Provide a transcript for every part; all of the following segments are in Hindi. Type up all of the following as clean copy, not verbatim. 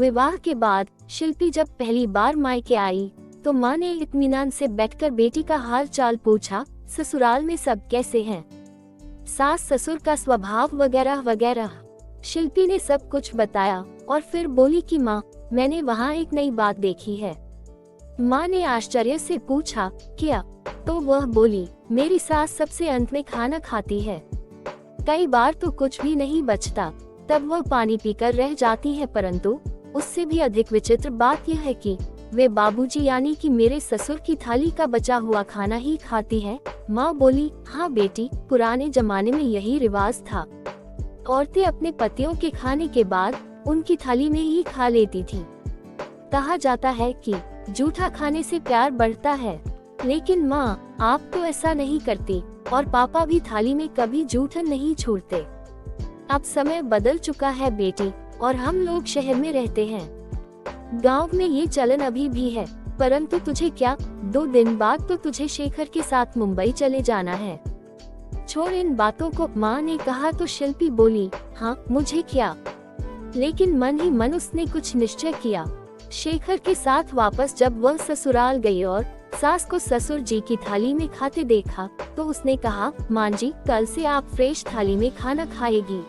विवाह के बाद शिल्पी जब पहली बार मायके आई तो माँ ने इत्मीनान से बैठकर बेटी का हाल चाल पूछा। ससुराल में सब कैसे हैं, सास ससुर का स्वभाव वगैरह वगैरह। शिल्पी ने सब कुछ बताया और फिर बोली कि माँ, मैंने वहाँ एक नई बात देखी है। माँ ने आश्चर्य से पूछा, क्या? तो वह बोली, मेरी सास सबसे अंत में खाना खाती है। कई बार तो कुछ भी नहीं बचता, तब वह पानी पीकर रह जाती है। परंतु उससे भी अधिक विचित्र बात यह है कि वे बाबूजी यानी कि मेरे ससुर की थाली का बचा हुआ खाना ही खाती है। माँ बोली, हाँ बेटी, पुराने जमाने में यही रिवाज था। औरतें अपने पतियों के खाने के बाद उनकी थाली में ही खा लेती थी। कहा जाता है कि जूठा खाने से प्यार बढ़ता है, लेकिन माँ, आप तो ऐसा नहीं करती और पापा भी थाली में कभी जूठन नहीं छोड़ते। अब समय बदल चुका है बेटी, और हम लोग शहर में रहते हैं। गांव में ये चलन अभी भी है, परंतु तुझे क्या, 2 दिन बाद तो तुझे शेखर के साथ मुंबई चले जाना है। छोड़ इन बातों को, माँ ने कहा। तो शिल्पी बोली, हाँ मुझे क्या। लेकिन मन ही मन उसने कुछ निश्चय किया। शेखर के साथ वापस जब वह ससुराल गई और सास को ससुर जी की थाली में खाते देखा तो उसने कहा, माँ जी, कल से आप फ्रेश थाली में खाना खाएगी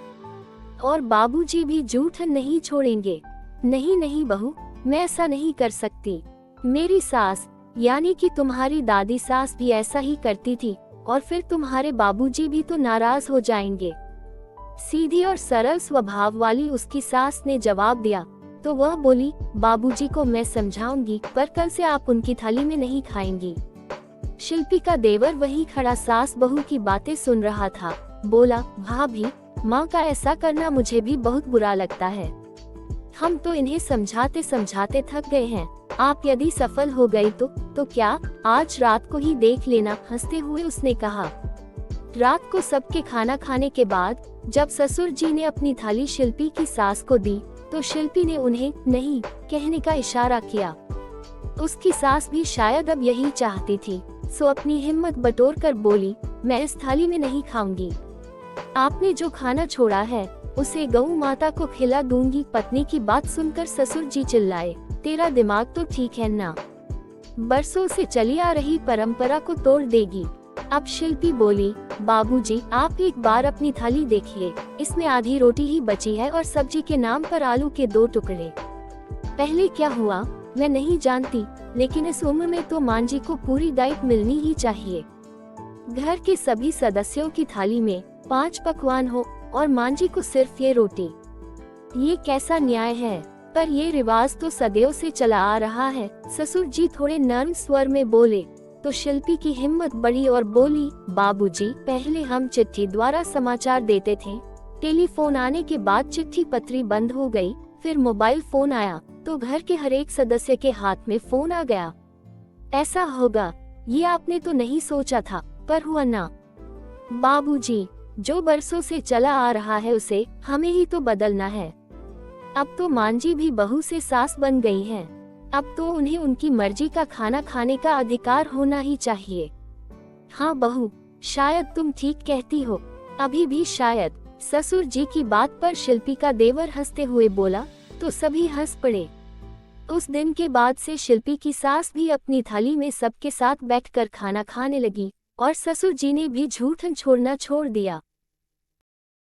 और बाबूजी भी जूठन नहीं छोड़ेंगे। नहीं नहीं बहू, मैं ऐसा नहीं कर सकती। मेरी सास यानी कि तुम्हारी दादी सास भी ऐसा ही करती थी और फिर तुम्हारे बाबूजी भी तो नाराज हो जाएंगे। सीधी और सरल स्वभाव वाली उसकी सास ने जवाब दिया। तो वह बोली, बाबूजी को मैं समझाऊंगी, पर कल से आप उनकी थाली में नहीं खाएंगी। शिल्पी का देवर वही खड़ा सास बहू की बातें सुन रहा था। बोला, भाभी, माँ का ऐसा करना मुझे भी बहुत बुरा लगता है। हम तो इन्हें समझाते समझाते थक गए हैं। आप यदि सफल हो गई तो क्या, आज रात को ही देख लेना, हंसते हुए उसने कहा। रात को सबके खाना खाने के बाद जब ससुर जी ने अपनी थाली शिल्पी की सास को दी तो शिल्पी ने उन्हें नहीं कहने का इशारा किया। उसकी सास भी शायद अब यही चाहती थी, सो अपनी हिम्मत बटोर कर बोली, मैं इस थाली में नहीं खाऊंगी। आपने जो खाना छोड़ा है उसे गौ माता को खिला दूंगी। पत्नी की बात सुनकर ससुर जी चिल्लाए, तेरा दिमाग तो ठीक है ना, बरसों से चली आ रही परंपरा को तोड़ देगी। अब शिल्पी बोली, बाबूजी, आप एक बार अपनी थाली देखिए, इसमें आधी रोटी ही बची है और सब्जी के नाम पर आलू के 2 टुकड़े। पहले क्या हुआ मैं नहीं जानती, लेकिन इस उम्र में तो मां जी को पूरी डाइट मिलनी ही चाहिए। घर के सभी सदस्यों की थाली में 5 पकवान हो और मां जी को सिर्फ ये रोटी। ये कैसा न्याय है? पर ये रिवाज तो सदियों से चला आ रहा है। ससुर जी थोड़े नर्म स्वर में बोले तो शिल्पी की हिम्मत बढ़ी और बोली, बाबूजी, पहले हम चिट्ठी द्वारा समाचार देते थे। टेलीफोन आने के बाद चिट्ठी पत्री बंद हो गई, फिर मोबाइल फोन आया तो घर के हर एक सदस्य के हाथ में फोन आ गया। ऐसा होगा ये आपने तो नहीं सोचा था, पर हुआ ना। बाबूजी, जो बरसों से चला आ रहा है उसे हमें ही तो बदलना है। अब तो मां जी भी बहू से सास बन गई हैं। अब तो उन्हें उनकी मर्जी का खाना खाने का अधिकार होना ही चाहिए। हाँ बहू, शायद तुम ठीक कहती हो, अभी भी शायद। ससुर जी की बात पर शिल्पी का देवर हंसते हुए बोला तो सभी हंस पड़े। उस दिन के बाद से शिल्पी की सास भी अपनी थाली में सबके साथ बैठकर खाना खाने लगी और ससुर जी ने भी झूठन छोड़ना छोड़ दिया।